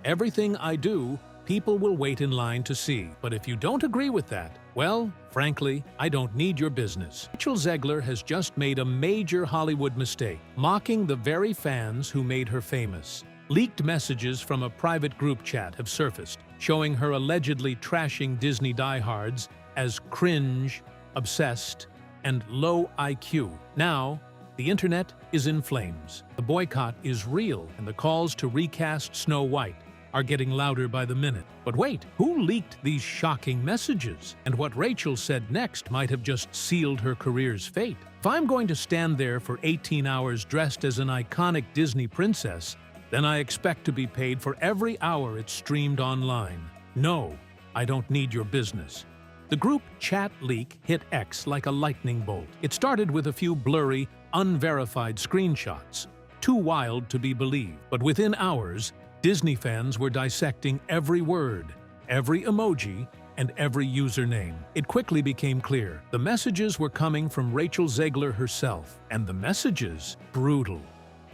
Everything I do, people will wait in line to see. But if you don't agree with that, well, frankly, I don't need your business. Rachel Zegler has just made a major Hollywood mistake, mocking the very fans who made her famous. Leaked messages from a private group chat have surfaced, showing her allegedly trashing Disney diehards as cringe, obsessed, and low IQ. Now, the internet is in flames. The boycott is real, and the calls to recast Snow White are getting louder by the minute. But wait, who leaked these shocking messages? And what Rachel said next might have just sealed her career's fate. If I'm going to stand there for 18 hours dressed as an iconic Disney princess, then I expect to be paid for every hour it's streamed online. No, I don't need your business. The group chat leak hit X like a lightning bolt. It started with a few blurry, unverified screenshots, too wild to be believed. But within hours, Disney fans were dissecting every word, every emoji, and every username. It quickly became clear. The messages were coming from Rachel Zegler herself, and the messages, brutal.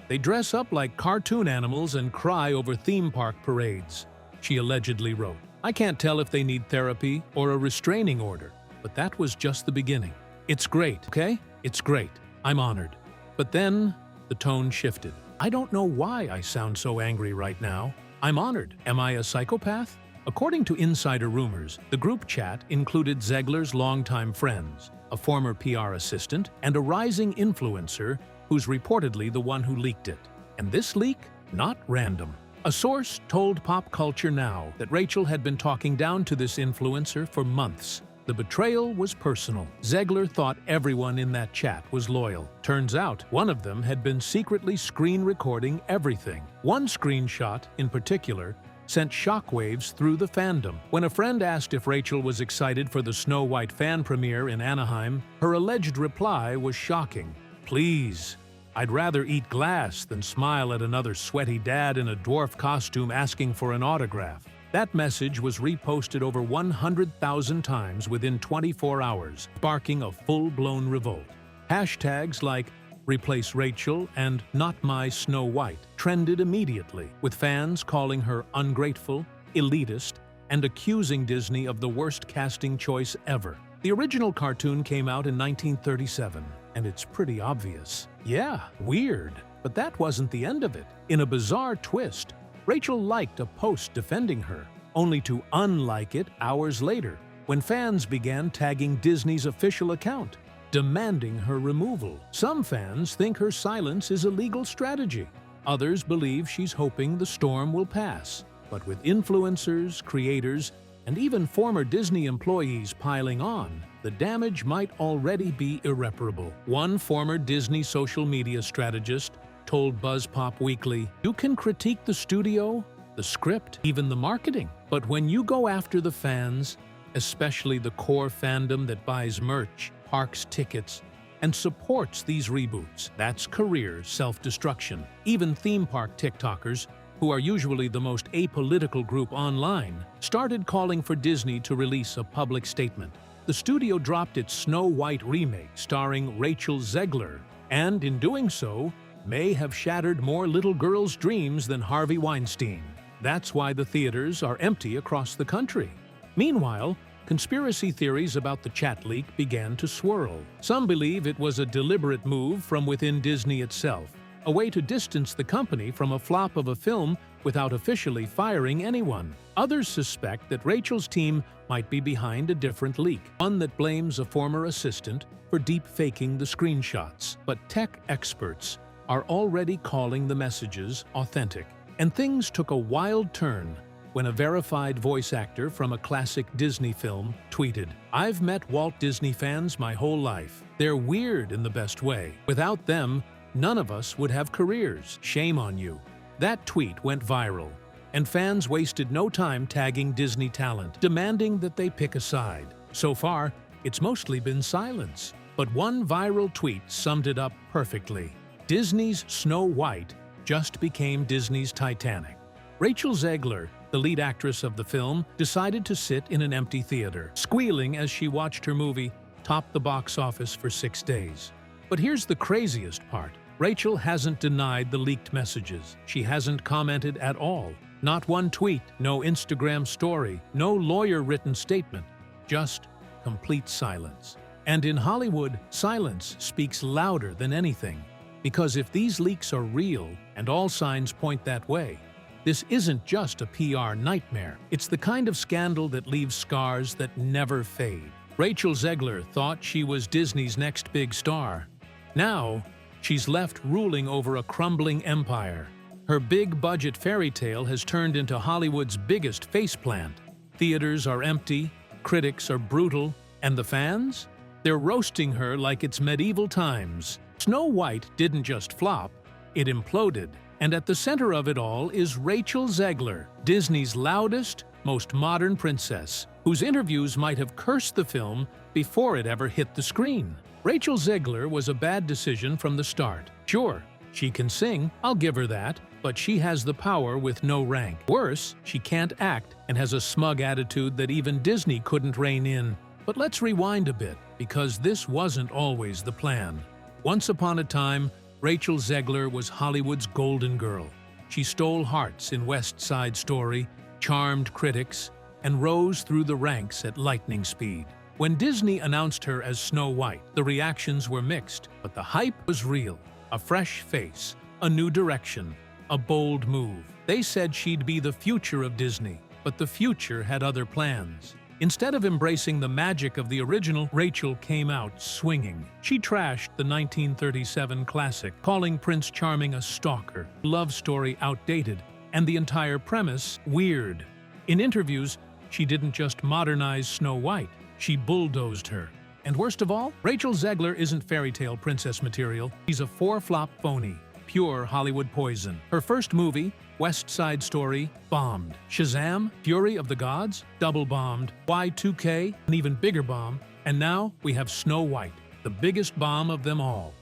They dress up like cartoon animals and cry over theme park parades, she allegedly wrote. I can't tell if they need therapy or a restraining order, but that was just the beginning. It's great, okay? It's great. I'm honored. But then, the tone shifted. I don't know why I sound so angry right now. I'm honored. Am I a psychopath? According to insider rumors, the group chat included Zegler's longtime friends, a former PR assistant, and a rising influencer who's reportedly the one who leaked it. And this leak? Not random. A source told Pop Culture Now that Rachel had been talking down to this influencer for months. The betrayal was personal. Zegler thought everyone in that chat was loyal. Turns out, one of them had been secretly screen recording everything. One screenshot, in particular, sent shockwaves through the fandom. When a friend asked if Rachel was excited for the Snow White fan premiere in Anaheim, her alleged reply was shocking. Please. I'd rather eat glass than smile at another sweaty dad in a dwarf costume asking for an autograph. That message was reposted over 100,000 times within 24 hours, sparking a full-blown revolt. Hashtags like "Replace Rachel" and "Not My Snow White" trended immediately, with fans calling her ungrateful, elitist, and accusing Disney of the worst casting choice ever. The original cartoon came out in 1937, and it's pretty obvious. Yeah, weird. But that wasn't the end of it. In a bizarre twist, Rachel liked a post defending her, only to unlike it hours later, when fans began tagging Disney's official account, demanding her removal. Some fans think her silence is a legal strategy. Others believe she's hoping the storm will pass. But with influencers, creators, and even former Disney employees piling on, the damage might already be irreparable. One former Disney social media strategist told BuzzPop Weekly, "You can critique the studio, the script, even the marketing. But when you go after the fans, especially the core fandom that buys merch, parks tickets, and supports these reboots, that's career self-destruction." Even theme park TikTokers, who are usually the most apolitical group online, started calling for Disney to release a public statement. The studio dropped its Snow White remake starring Rachel Zegler, and in doing so, may have shattered more little girls' dreams than Harvey Weinstein. That's why the theaters are empty across the country. Meanwhile, conspiracy theories about the chat leak began to swirl. Some believe it was a deliberate move from within Disney itself, a way to distance the company from a flop of a film without officially firing anyone. Others suspect that Rachel's team might be behind a different leak, one that blames a former assistant for deep-faking the screenshots. But tech experts are already calling the messages authentic. And things took a wild turn when a verified voice actor from a classic Disney film tweeted, "I've met Walt Disney fans my whole life. They're weird in the best way. Without them, none of us would have careers. Shame on you." That tweet went viral, and fans wasted no time tagging Disney talent, demanding that they pick a side. So far, it's mostly been silence. But one viral tweet summed it up perfectly. Disney's Snow White just became Disney's Titanic. Rachel Zegler, the lead actress of the film, decided to sit in an empty theater, squealing as she watched her movie top the box office for 6 days. But here's the craziest part. Rachel hasn't denied the leaked messages. She hasn't commented at all. Not one tweet, no Instagram story, no lawyer-written statement, just complete silence. And in Hollywood, silence speaks louder than anything. Because if these leaks are real, and all signs point that way, this isn't just a PR nightmare. It's the kind of scandal that leaves scars that never fade. Rachel Zegler thought she was Disney's next big star. Now, she's left ruling over a crumbling empire. Her big-budget fairy tale has turned into Hollywood's biggest faceplant. Theaters are empty, critics are brutal, and the fans? They're roasting her like it's medieval times. Snow White didn't just flop, it imploded. And at the center of it all is Rachel Zegler, Disney's loudest, most modern princess, whose interviews might have cursed the film before it ever hit the screen. Rachel Zegler was a bad decision from the start. Sure, she can sing, I'll give her that, but she has the power with no rank. Worse, she can't act and has a smug attitude that even Disney couldn't rein in. But let's rewind a bit, because this wasn't always the plan. Once upon a time, Rachel Zegler was Hollywood's golden girl. She stole hearts in West Side Story, charmed critics, and rose through the ranks at lightning speed. When Disney announced her as Snow White, the reactions were mixed, but the hype was real. A fresh face, a new direction, a bold move. They said she'd be the future of Disney, but the future had other plans. Instead of embracing the magic of the original, Rachel came out swinging. She trashed the 1937 classic, calling Prince Charming a stalker, love story outdated, and the entire premise weird. In interviews, she didn't just modernize Snow White, she bulldozed her. And worst of all, Rachel Zegler isn't fairy tale princess material. She's a four-flop phony, pure Hollywood poison. Her first movie, West Side Story, bombed. Shazam, Fury of the Gods, double bombed. Y2K, an even bigger bomb. And now we have Snow White, the biggest bomb of them all.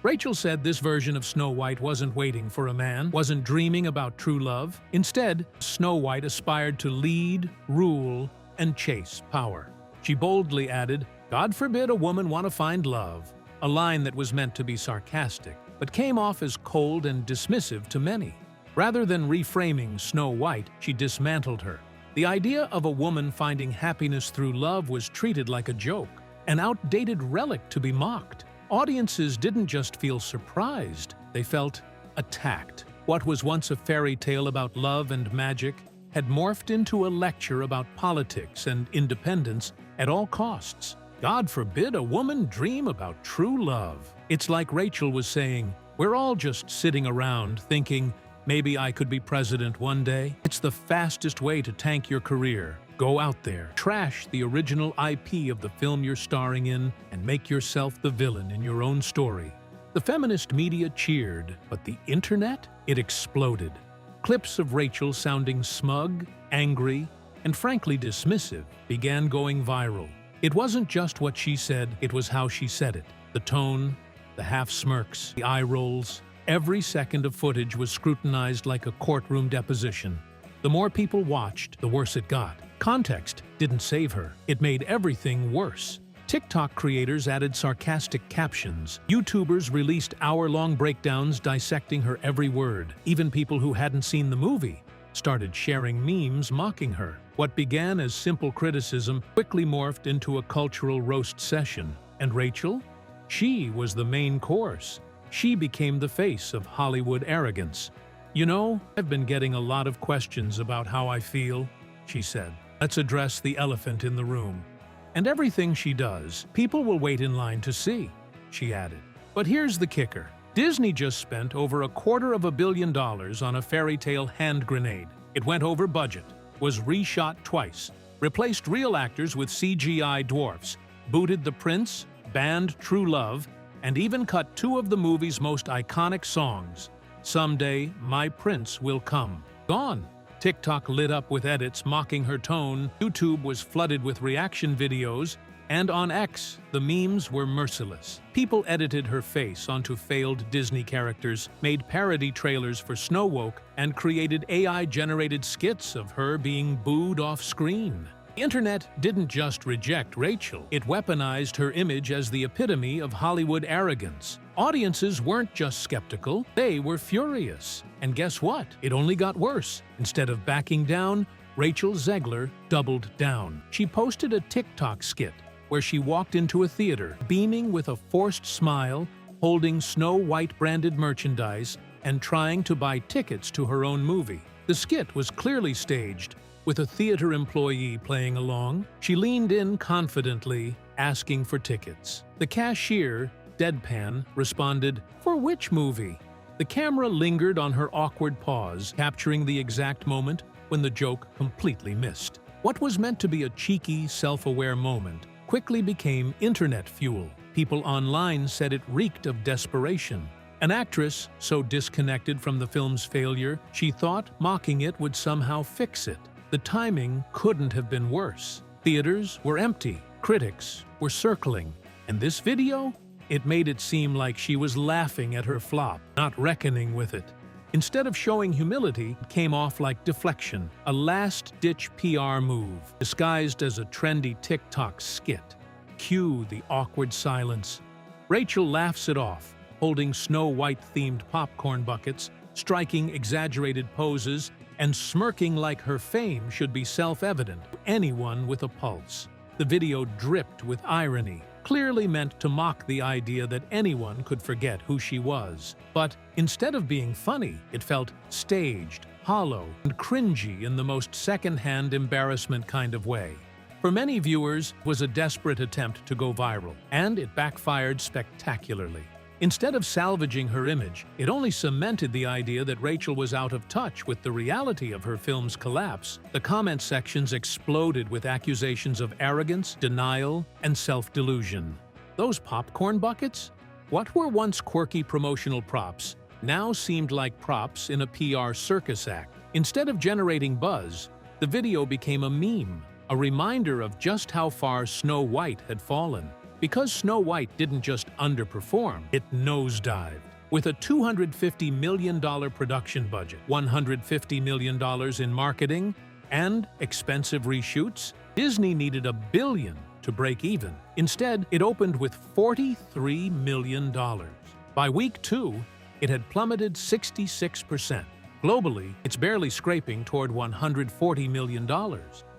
Rachel said this version of Snow White wasn't waiting for a man, wasn't dreaming about true love. Instead, Snow White aspired to lead, rule, and chase power. She boldly added, "God forbid a woman want to find love," a line that was meant to be sarcastic, but came off as cold and dismissive to many. Rather than reframing Snow White, she dismantled her. The idea of a woman finding happiness through love was treated like a joke, an outdated relic to be mocked. Audiences didn't just feel surprised, they felt attacked. What was once a fairy tale about love and magic had morphed into a lecture about politics and independence at all costs. God forbid a woman dream about true love. It's like Rachel was saying, we're all just sitting around thinking, maybe I could be president one day. It's the fastest way to tank your career. Go out there, trash the original IP of the film you're starring in, and make yourself the villain in your own story. The feminist media cheered, but the internet? It exploded. Clips of Rachel sounding smug, angry, and frankly dismissive began going viral. It wasn't just what she said, it was how she said it. The tone, the half smirks, the eye rolls. Every second of footage was scrutinized like a courtroom deposition. The more people watched, the worse it got. Context didn't save her. It made everything worse. TikTok creators added sarcastic captions. YouTubers released hour-long breakdowns dissecting her every word. Even people who hadn't seen the movie started sharing memes mocking her. What began as simple criticism quickly morphed into a cultural roast session. And Rachel? She was the main course. She became the face of Hollywood arrogance. You know, I've been getting a lot of questions about how I feel, she said. Let's address the elephant in the room. And everything she does, people will wait in line to see, she added. But here's the kicker. Disney just spent over $250 million on a fairy tale hand grenade. It went over budget, was reshot twice, replaced real actors with CGI dwarfs, booted the prince, banned True Love, and even cut two of the movie's most iconic songs. Someday, My Prince Will Come. Gone. TikTok lit up with edits mocking her tone, YouTube was flooded with reaction videos, and on X, the memes were merciless. People edited her face onto failed Disney characters, made parody trailers for Snow Woke, and created AI-generated skits of her being booed off screen. The internet didn't just reject Rachel, it weaponized her image as the epitome of Hollywood arrogance. Audiences weren't just skeptical, they were furious. And guess what? It only got worse. Instead of backing down, Rachel Zegler doubled down. She posted a TikTok skit where she walked into a theater, beaming with a forced smile, holding Snow White branded merchandise, and trying to buy tickets to her own movie. The skit was clearly staged, with a theater employee playing along. She leaned in confidently, asking for tickets. The cashier, deadpan, responded, "For which movie?" The camera lingered on her awkward pause, capturing the exact moment when the joke completely missed. What was meant to be a cheeky, self-aware moment quickly became internet fuel. People online said it reeked of desperation. An actress so disconnected from the film's failure, she thought mocking it would somehow fix it. The timing couldn't have been worse. Theaters were empty, critics were circling, and this video? It made it seem like she was laughing at her flop, not reckoning with it. Instead of showing humility, it came off like deflection, a last-ditch PR move, disguised as a trendy TikTok skit. Cue the awkward silence. Rachel laughs it off, holding Snow White-themed popcorn buckets, striking exaggerated poses, and smirking like her fame should be self-evident to anyone with a pulse. The video dripped with irony, clearly meant to mock the idea that anyone could forget who she was. But instead of being funny, it felt staged, hollow, and cringy in the most second-hand embarrassment kind of way. For many viewers, it was a desperate attempt to go viral, and it backfired spectacularly. Instead of salvaging her image, it only cemented the idea that Rachel was out of touch with the reality of her film's collapse. The comment sections exploded with accusations of arrogance, denial, and self-delusion. Those popcorn buckets? What were once quirky promotional props now seemed like props in a PR circus act. Instead of generating buzz, the video became a meme, a reminder of just how far Snow White had fallen. Because Snow White didn't just underperform, it nosedived. With a $250 million production budget, $150 million in marketing, and expensive reshoots, Disney needed $1 billion to break even. Instead, it opened with $43 million. By week 2, it had plummeted 66%. Globally, it's barely scraping toward $140 million,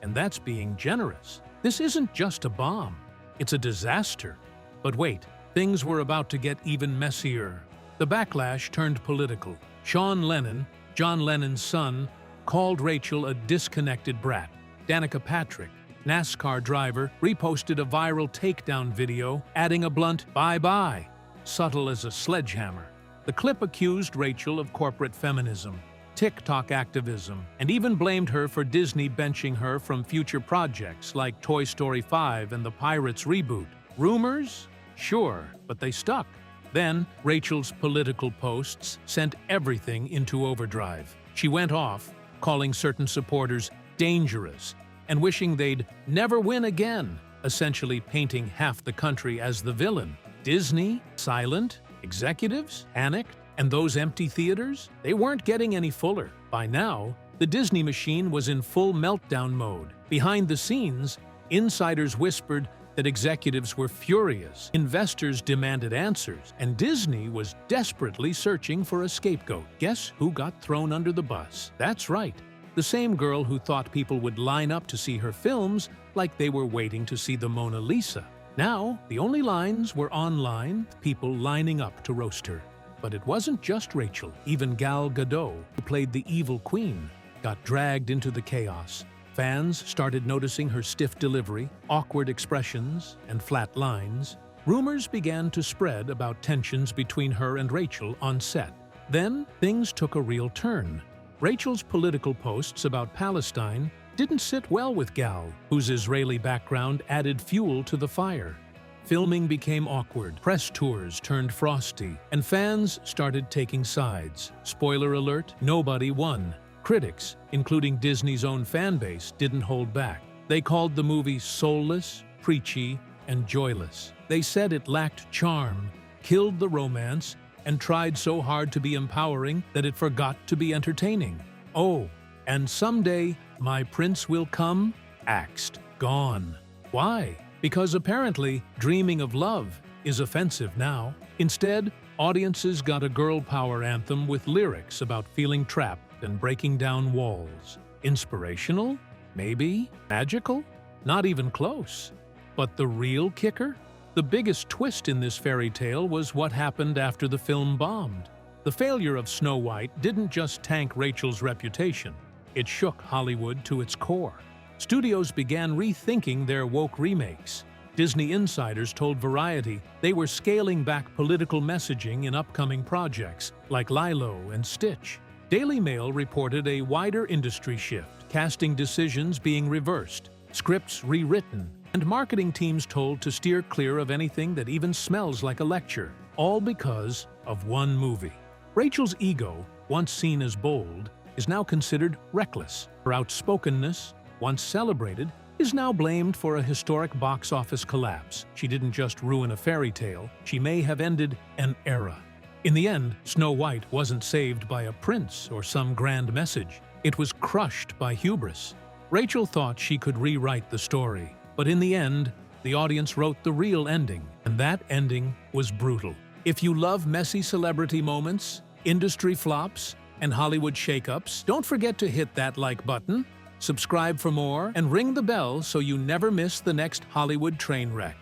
and that's being generous. This isn't just a bomb. It's a disaster. But wait, things were about to get even messier. The backlash turned political. Sean Lennon, John Lennon's son, called Rachel a disconnected brat. Danica Patrick, NASCAR driver, reposted a viral takedown video, adding a blunt "bye-bye," subtle as a sledgehammer. The clip accused Rachel of corporate feminism, TikTok activism, and even blamed her for Disney benching her from future projects like Toy Story 5 and the Pirates reboot. Rumors? Sure, but they stuck. Then, Rachel's political posts sent everything into overdrive. She went off, calling certain supporters dangerous and wishing they'd never win again, essentially painting half the country as the villain. Disney? Silent? Executives? Panicked? And those empty theaters? They weren't getting any fuller. By now, the Disney machine was in full meltdown mode. Behind the scenes, insiders whispered that executives were furious, investors demanded answers, and Disney was desperately searching for a scapegoat. Guess who got thrown under the bus? That's right, the same girl who thought people would line up to see her films like they were waiting to see the Mona Lisa. Now, the only lines were online, people lining up to roast her. But it wasn't just Rachel. Even Gal Gadot, who played the evil queen, got dragged into the chaos. Fans started noticing her stiff delivery, awkward expressions, and flat lines. Rumors began to spread about tensions between her and Rachel on set. Then, things took a real turn. Rachel's political posts about Palestine didn't sit well with Gal, whose Israeli background added fuel to the fire. Filming became awkward, press tours turned frosty, and fans started taking sides. Spoiler alert, nobody won. Critics, including Disney's own fanbase, didn't hold back. They called the movie soulless, preachy, and joyless. They said it lacked charm, killed the romance, and tried so hard to be empowering that it forgot to be entertaining. Oh, and someday, My Prince Will Come axed. gone. Why? Because apparently, dreaming of love is offensive now. Instead, audiences got a girl power anthem with lyrics about feeling trapped and breaking down walls. Inspirational? Maybe. Magical? Not even close. But the real kicker? The biggest twist in this fairy tale was what happened after the film bombed. The failure of Snow White didn't just tank Rachel's reputation. It shook Hollywood to its core. Studios began rethinking their woke remakes. Disney insiders told Variety they were scaling back political messaging in upcoming projects like Lilo and Stitch. Daily Mail reported a wider industry shift, casting decisions being reversed, scripts rewritten, and marketing teams told to steer clear of anything that even smells like a lecture, all because of one movie. Rachel's ego, once seen as bold, is now considered reckless. Her outspokenness, once celebrated, is now blamed for a historic box office collapse. She didn't just ruin a fairy tale, she may have ended an era. In the end, Snow White wasn't saved by a prince or some grand message. It was crushed by hubris. Rachel thought she could rewrite the story, but in the end, the audience wrote the real ending, and that ending was brutal. If you love messy celebrity moments, industry flops, and Hollywood shakeups, don't forget to hit that like button, subscribe for more, and ring the bell so you never miss the next Hollywood train wreck.